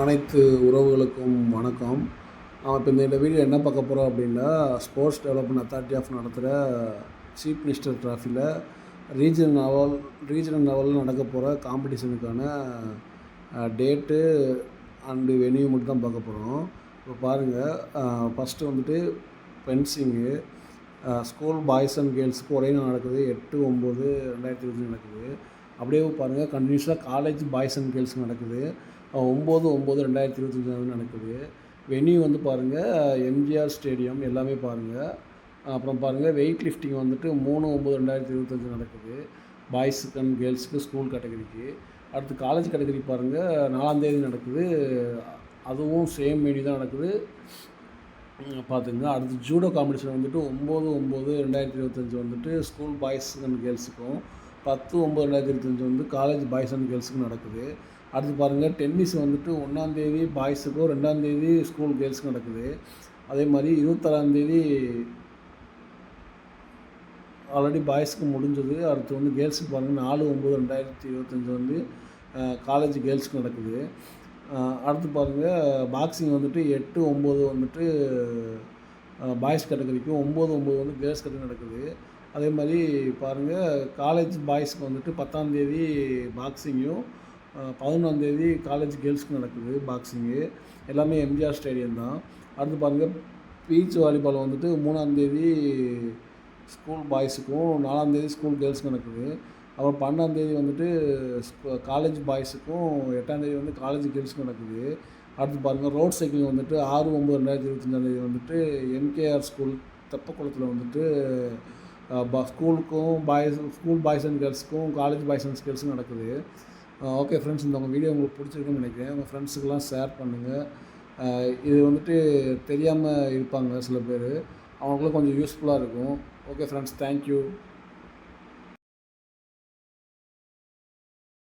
அனைத்து உறவுகளுக்கும் வணக்கம். இப்போ இந்த வீடியோ என்ன பார்க்க போகிறோம் அப்படின்னா, ஸ்போர்ட்ஸ் டெவலப்மெண்ட் அத்தாரிட்டி ஆஃப் நடத்துகிற சீஃப் மினிஸ்டர் ட்ராஃபியில் ரீஜனல் லெவலில் நடக்க போகிற காம்படிஷனுக்கான டேட்டு அண்டு வென்யூ மட்டும் தான் பார்க்க போகிறோம். இப்போ பாருங்கள், ஃபஸ்ட்டு வந்துட்டு ஃபென்சிங்கு ஸ்கூல் பாய்ஸ் அண்ட் கேர்ள்ஸுக்கு ஒரே நாள் நடக்குது. 8/9/2020 நடக்குது. அப்படியே பாருங்கள், கண்டினியூஸாக காலேஜ் பாய்ஸ் அண்ட் கேர்ள்ஸ் நடக்குது. 9/9/2025 நடக்குது. வென்யூ வந்து பாருங்கள், எம்ஜிஆர் ஸ்டேடியம் எல்லாமே பாருங்கள். அப்புறம் பாருங்கள், வெயிட் லிஃப்டிங் வந்துட்டு 3/9/2025 நடக்குது. பாய்ஸுக்கு அண்ட் கேர்ள்ஸுக்கு ஸ்கூல் கேட்டகரிக்கு. அடுத்து காலேஜ் கேட்டகரி பாருங்கள், 4ஆம் நடக்குது. அதுவும் சேம் வென்யூ தான் நடக்குது, பார்த்துங்க. அடுத்து ஜூடோ காம்படிஷன் வந்துட்டு 9/9/2025 வந்துட்டு ஸ்கூல் பாய்ஸ் அண்ட் கேர்ள்ஸுக்கும், 10/9/2025 வந்து காலேஜ் பாய்ஸ் அண்ட் கேர்ள்ஸுக்கும் நடக்குது. அடுத்து பாருங்கள், டென்னிஸ் வந்துட்டு 1ஆம் பாய்ஸுக்கும் 2ஆம் ஸ்கூல் கேர்ள்ஸுக்கும் நடக்குது. அதே மாதிரி 26ஆம் ஆல்ரெடி பாய்ஸுக்கு முடிஞ்சது. அடுத்து வந்து கேர்ள்ஸுக்கு பாருங்கள், 4/9/2025 வந்து காலேஜ் கேர்ள்ஸுக்கு நடக்குது. அடுத்து பாருங்கள், பாக்ஸிங் வந்துட்டு 8/9 வந்துட்டு பாய்ஸ் கேட்டகரிக்கும், 9/9 வந்து கேர்ள்ஸ் கேட்டகரி நடக்குது. அதே மாதிரி பாருங்கள், காலேஜ் பாய்ஸுக்கு வந்துட்டு 10ஆம் பாக்ஸிங்கும், 11ஆம் காலேஜ் கேர்ள்ஸுக்கு நடக்குது பாக்ஸிங்கு. எல்லாமே எம்ஜிஆர் ஸ்டேடியம் தான். அடுத்து பாருங்கள், பீச் வாலிபால் வந்துட்டு 3ஆம் ஸ்கூல் பாய்ஸுக்கும், 4ஆம் ஸ்கூல் கேர்ள்ஸுக்கும் நடக்குது. அப்புறம் 12ஆம் வந்துட்டு காலேஜ் பாய்ஸுக்கும், 8ஆம் வந்து காலேஜ் கேர்ள்ஸுக்கும் நடக்குது. அடுத்து பாருங்கள், ரோட் சைக்கிளிங் வந்துட்டு 6/9/2025 வந்துட்டு எம்கேஆர் ஸ்கூல் தெப்பக்குளத்தில் வந்துட்டு ஸ்கூல் பாய்ஸ் அண்ட் கேர்ள்ஸுக்கும், காலேஜ் பாய்ஸ் அண்ட் கேர்ள்ஸுக்கும் நடக்குது. ஓகே ஃப்ரெண்ட்ஸ், இந்த உங்கள் வீடியோ உங்களுக்கு பிடிச்சிருக்குன்னு நினைக்கிறேன். உங்கள் ஃப்ரெண்ட்ஸுக்கெல்லாம் ஷேர் பண்ணுங்கள். இது வந்துட்டு தெரியாமல் இருப்பாங்க சில பேர், அவங்களுக்குலாம் கொஞ்சம் யூஸ்ஃபுல்லாக இருக்கும். Okay friends, thank you.